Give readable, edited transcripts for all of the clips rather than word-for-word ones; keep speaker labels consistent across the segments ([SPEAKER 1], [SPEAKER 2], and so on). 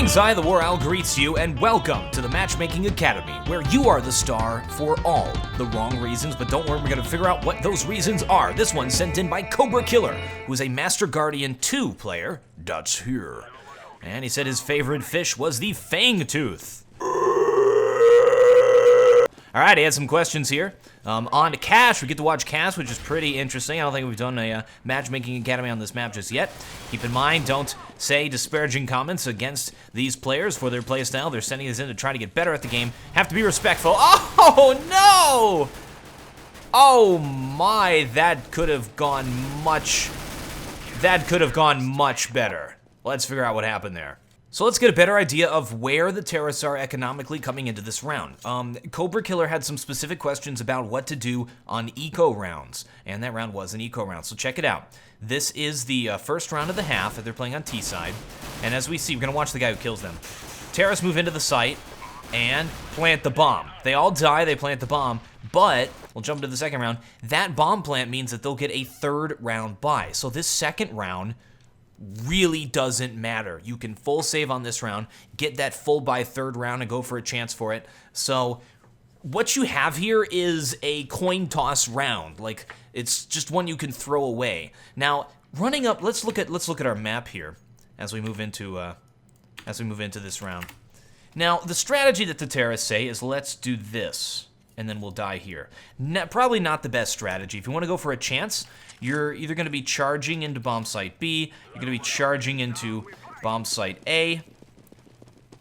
[SPEAKER 1] Greetings, I, theWarOwl, greets you, and welcome to the Matchmaking Academy, where you are the star for all the wrong reasons, but don't worry, we're going to figure out what those reasons are. This one's sent in by Cobra Killer, who is a Master Guardian 2 player, that's here. And he said his favorite fish was the Fangtooth. Alright, he had some questions here. On to Cash, we get to watch Cash, which is pretty interesting. I don't think we've done a Matchmaking Academy on this map just yet. Keep in mind, don't say disparaging comments against these players for their playstyle. They're sending this in to try to get better at the game. Have to be respectful. Oh, no! Oh, my, that could have gone much better. Let's figure out what happened there. So let's get a better idea of where the terrorists are economically coming into this round. Cobra Killer had some specific questions about what to do on eco rounds, and that round was an eco round, so check it out. This is the first round of the half that they're playing on T side, and as we see, we're gonna watch the guy who kills them. Terrorists move into the site and plant the bomb. They all die, they plant the bomb, but we'll jump to the second round. That bomb plant means that they'll get a third round buy. So this second round really doesn't matter. You can full save on this round, get that full buy third round and go for a chance for it. So what you have here is a coin toss round. Like, it's just one you can throw away. Now, running up, let's look at our map here as we move into this round. Now, the strategy that the terrorists say is let's do this, and then we'll die here. Probably not the best strategy. If you want to go for a chance, you're either going to be charging into bomb site B, you're going to be charging into bomb site A,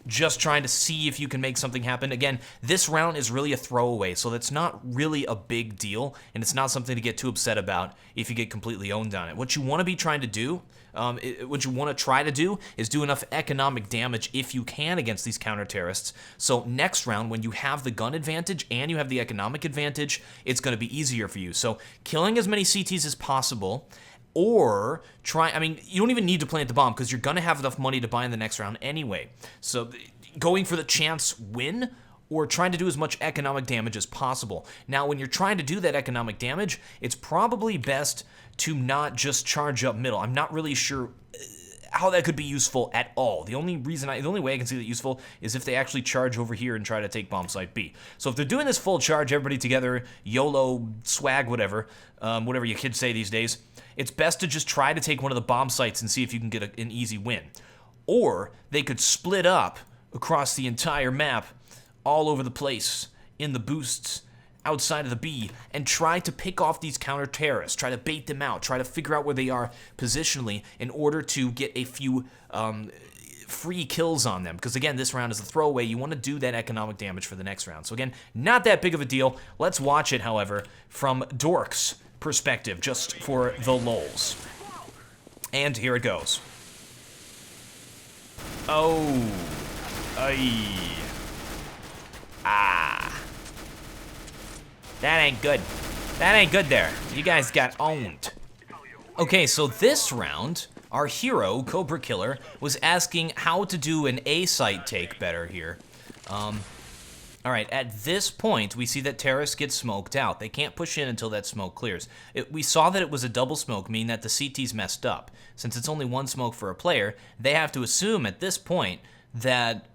[SPEAKER 1] just trying to see if you can make something happen. Again, this round is really a throwaway, so that's not really a big deal, and it's not something to get too upset about if you get completely owned on it. What you want to be trying to do, is do enough economic damage if you can against these counter-terrorists. So next round, when you have the gun advantage and you have the economic advantage, it's going to be easier for you. So killing as many CTs as possible, or you don't even need to plant the bomb because you're going to have enough money to buy in the next round anyway. So going for the chance win, or trying to do as much economic damage as possible. Now, when you're trying to do that economic damage, it's probably best to not just charge up middle. I'm not really sure how that could be useful at all. The only way I can see that useful is if they actually charge over here and try to take bomb site B. So if they're doing this full charge, everybody together, YOLO, swag, whatever you kids say these days, it's best to just try to take one of the bomb sites and see if you can get an easy win. Or they could split up across the entire map, all over the place, in the boosts, outside of the B, and try to pick off these counter-terrorists, try to bait them out, try to figure out where they are positionally in order to get a few free kills on them. Because again, this round is a throwaway. You want to do that economic damage for the next round. So again, not that big of a deal. Let's watch it, however, from Dork's perspective, just for the lulz. And here it goes. Oh. Aye. Ah. That ain't good. That ain't good there. You guys got owned. Okay, so this round, our hero, Cobra Killer, was asking how to do an A site take better here. Alright, at this point, we see that terrorists get smoked out. They can't push in until that smoke clears. We saw that it was a double smoke, meaning that the CT's messed up. Since it's only one smoke for a player, they have to assume at this point that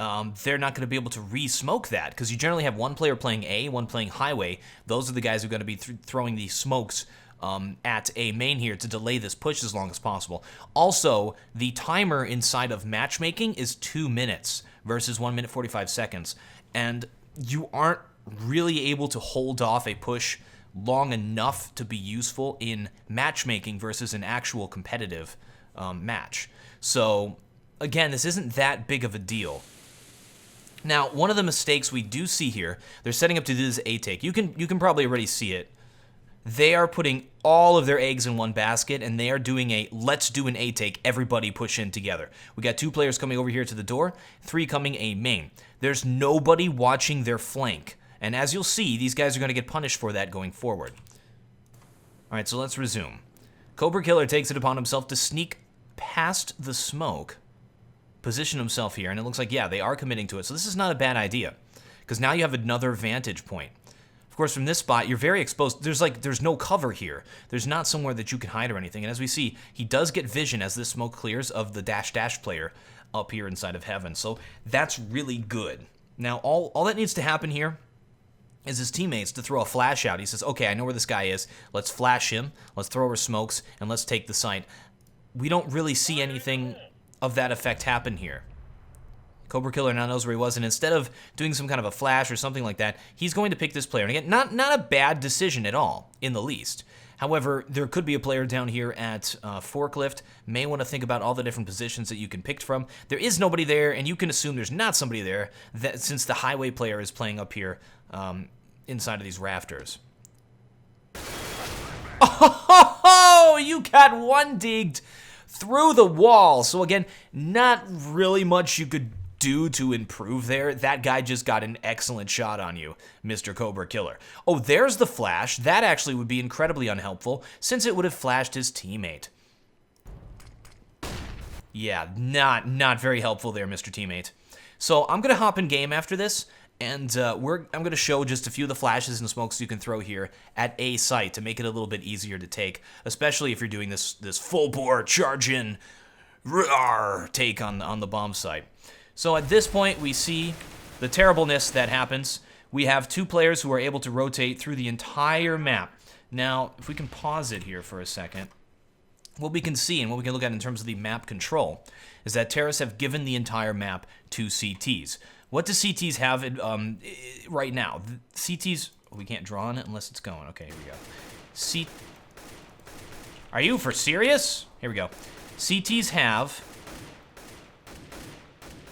[SPEAKER 1] they're not going to be able to re-smoke that, because you generally have one player playing A, one playing highway. Those are the guys who are going to be throwing these smokes at A main here to delay this push as long as possible. Also, the timer inside of matchmaking is 2 minutes versus 1 minute 45 seconds, and you aren't really able to hold off a push long enough to be useful in matchmaking versus an actual competitive match. So again, this isn't that big of a deal. Now, one of the mistakes we do see here, they're setting up to do this A take. You can probably already see it. They are putting all of their eggs in one basket, and they are doing a let's do an A take, everybody push in together. We got 2 players coming over here to the door, 3 coming A main. There's nobody watching their flank. And as you'll see, these guys are going to get punished for that going forward. Alright, so let's resume. Cobra Killer takes it upon himself to sneak past the smoke, position himself here, and it looks like, yeah, they are committing to it. So this is not a bad idea, because now you have another vantage point. Of course, from this spot, you're very exposed. There's no cover here. There's not somewhere that you can hide or anything. And as we see, he does get vision as this smoke clears of the dash player. up here inside of heaven. So that's really good. Now, all that needs to happen here is his teammates to throw a flash out. He says, okay, I know where this guy is. Let's flash him. Let's throw our smokes, and let's take the site. We don't really see anything of that effect happen here. Cobra Killer now knows where he was, and instead of doing some kind of a flash or something like that, he's going to pick this player. And again, not a bad decision at all, in the least. However, there could be a player down here at Forklift. May want to think about all the different positions that you can pick from. There is nobody there, and you can assume there's not somebody there, that since the highway player is playing up here inside of these rafters. Oh, you got one digged through the wall. So again, not really much you could do to improve there. That guy just got an excellent shot on you, Mr. Cobra Killer. Oh, there's the flash. That actually would be incredibly unhelpful since it would have flashed his teammate. Yeah, not very helpful there, Mr. Teammate. So I'm going to hop in game after this, and I'm going to show just a few of the flashes and smokes you can throw here at a site to make it a little bit easier to take, especially if you're doing this full bore charge in take on the bomb site. So at this point, we see the terribleness that happens. We have two players who are able to rotate through the entire map. Now, if we can pause it here for a second, what we can see and what we can look at in terms of the map control is that terrorists have given the entire map to CTs. What do CTs have right now? CTs, we can't draw on it unless it's going. Okay, here we go. Are you for serious? Here we go. CTs have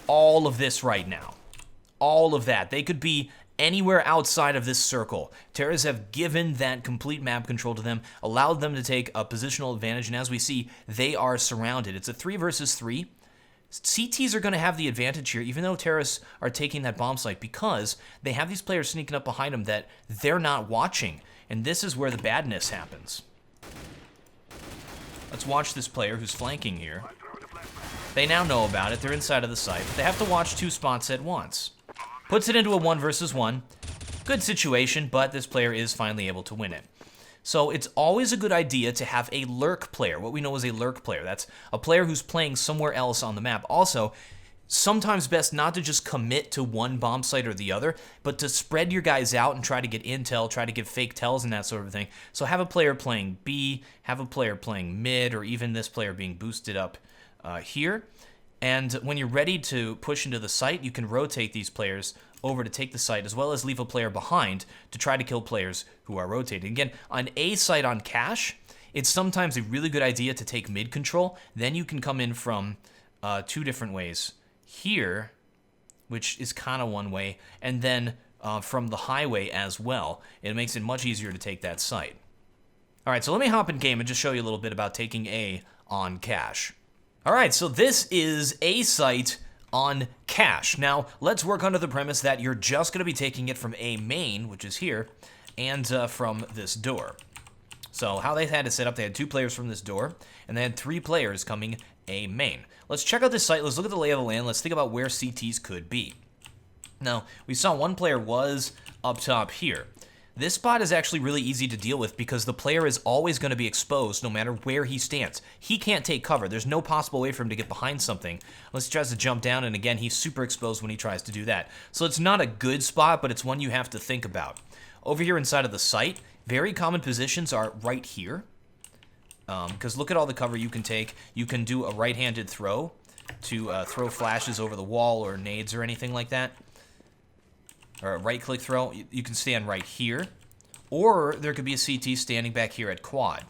[SPEAKER 1] all of this right now. All of that. They could be anywhere outside of this circle. Terrorists have given that complete map control to them, allowed them to take a positional advantage, and as we see, they are surrounded. It's a 3 versus 3. CTs are going to have the advantage here, even though terrorists are taking that bomb site, because they have these players sneaking up behind them that they're not watching, and this is where the badness happens. Let's watch this player who's flanking here. They now know about it. They're inside of the site, but they have to watch 2 spots at once. Puts it into a 1 versus 1. Good situation, but this player is finally able to win it. So it's always a good idea to have a lurk player, what we know as a lurk player. That's a player who's playing somewhere else on the map. Also, sometimes best not to just commit to one bomb site or the other, but to spread your guys out and try to get intel, try to give fake tells and that sort of thing. So have a player playing B, have a player playing mid, or even this player being boosted up here. And when you're ready to push into the site, you can rotate these players over to take the site, as well as leave a player behind to try to kill players who are rotating. Again, on a site on cache, it's sometimes a really good idea to take mid control. Then you can come in from 2 different ways. Here, which is kind of one way, and then from the highway as well. It makes it much easier to take that site. All right, so let me hop in game and just show you a little bit about taking A on cache. All right, so this is a site on cache. Now, let's work under the premise that you're just going to be taking it from a main, which is here, and from this door. So how they had it set up, they had 2 players from this door, and they had 3 players coming a main. Let's check out this site. Let's look at the lay of the land. Let's think about where CTs could be. Now, we saw one player was up top here. This spot is actually really easy to deal with because the player is always going to be exposed no matter where he stands. He can't take cover. There's no possible way for him to get behind something unless he tries to jump down, and again, he's super exposed when he tries to do that. So it's not a good spot, but it's one you have to think about. Over here inside of the site, very common positions are right here. Because look at all the cover you can take. You can do a right-handed throw to throw flashes over the wall or nades or anything like that. Or a right-click throw. You can stand right here. Or there could be a CT standing back here at quad.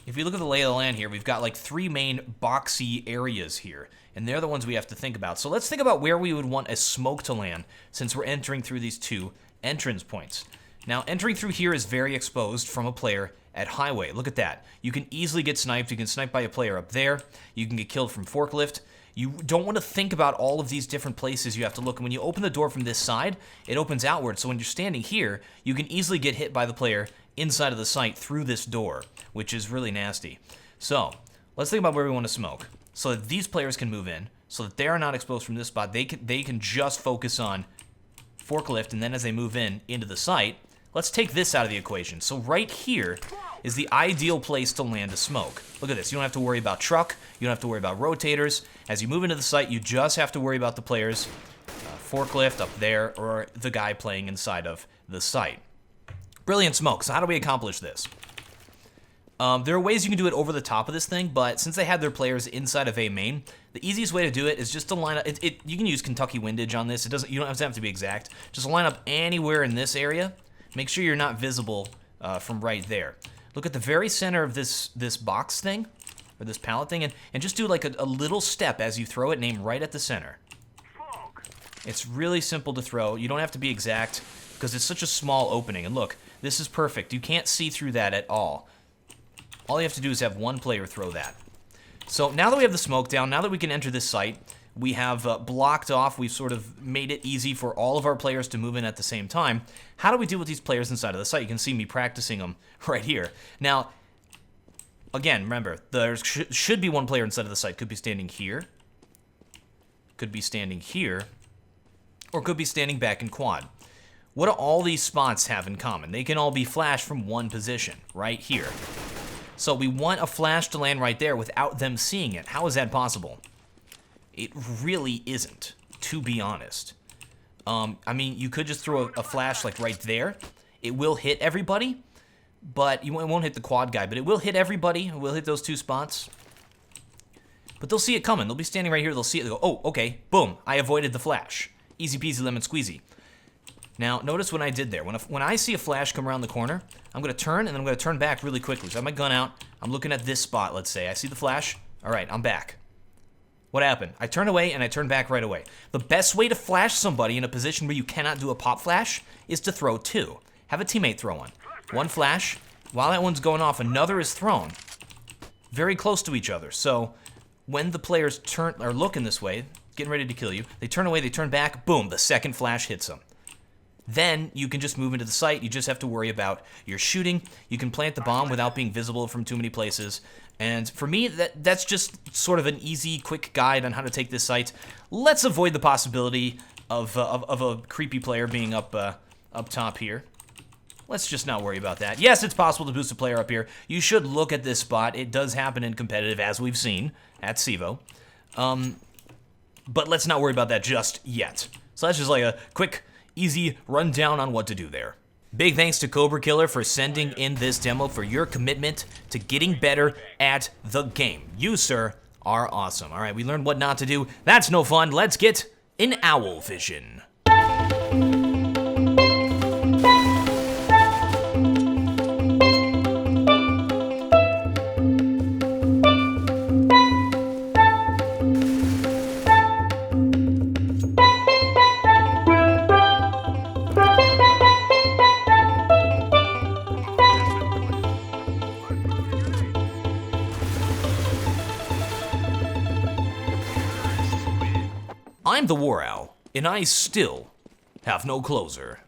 [SPEAKER 1] If you look at the lay of the land here, we've got like 3 main boxy areas here. And they're the ones we have to think about. So let's think about where we would want a smoke to land since we're entering through these 2 entrance points. Now, entering through here is very exposed from a player at highway. Look at that. You can easily get sniped. You can snipe by a player up there. You can get killed from forklift. You don't want to think about all of these different places you have to look. And when you open the door from this side, it opens outward. So when you're standing here, you can easily get hit by the player inside of the site through this door, which is really nasty. So let's think about where we want to smoke so that these players can move in, so that they are not exposed from this spot. They can just focus on forklift, and then as they move in into the site, let's take this out of the equation. So right here, is the ideal place to land a smoke. Look at this. You don't have to worry about truck. You don't have to worry about rotators. As you move into the site, you just have to worry about the players. Forklift up there, or the guy playing inside of the site. Brilliant smoke. So how do we accomplish this? There are ways you can do it over the top of this thing, but since they had their players inside of A main, the easiest way to do it is just to line up. You can use Kentucky windage on this. You don't have to be exact. Just line up anywhere in this area. Make sure you're not visible from right there. Look at the very center of this box thing, or this pallet thing, and just do like a little step as you throw it, and aim right at the center. It's really simple to throw. You don't have to be exact because it's such a small opening. And look, this is perfect. You can't see through that at all. All you have to do is have one player throw that. So now that we have the smoke down, now that we can enter this site, we have blocked off. We've sort of made it easy for all of our players to move in at the same time. How do we deal with these players inside of the site? You can see me practicing them right here. Now, again, remember, there should be one player inside of the site. Could be standing here. Could be standing here. Or could be standing back in quad. What do all these spots have in common? They can all be flashed from one position, right here. So we want a flash to land right there without them seeing it. How is that possible? It really isn't, to be honest. I mean, you could just throw a flash like right there. It will hit everybody, but it won't hit the quad guy, but it will hit everybody. It will hit those two spots. But they'll see it coming. They'll be standing right here. They'll see it. They'll go, oh, okay, boom, I avoided the flash. Easy peasy lemon squeezy. Now, notice what I did there. When I see a flash come around the corner, I'm going to turn, and then I'm going to turn back really quickly. So I have my gun out. I'm looking at this spot, let's say. I see the flash. All right, I'm back. What happened? I turn away, and I turn back right away. The best way to flash somebody in a position where you cannot do a pop flash is to throw two. Have a teammate throw one. One flash. While that one's going off, another is thrown. Very close to each other. So when the players are looking this way, getting ready to kill you, they turn away, they turn back, boom, the second flash hits them. Then you can just move into the site. You just have to worry about your shooting. You can plant the bomb without being visible from too many places. And for me, that's just sort of an easy, quick guide on how to take this site. Let's avoid the possibility of a creepy player being up top here. Let's just not worry about that. Yes, it's possible to boost a player up here. You should look at this spot. It does happen in competitive, as we've seen at CSGO. But let's not worry about that just yet. So that's just like a quick, easy rundown on what to do there. Big thanks to Cobra Killer for sending in this demo, for your commitment to getting better at the game. You, sir, are awesome. All right, we learned what not to do. That's no fun. Let's get in OwlVision. I'm the WarOwl, and I still have no closer.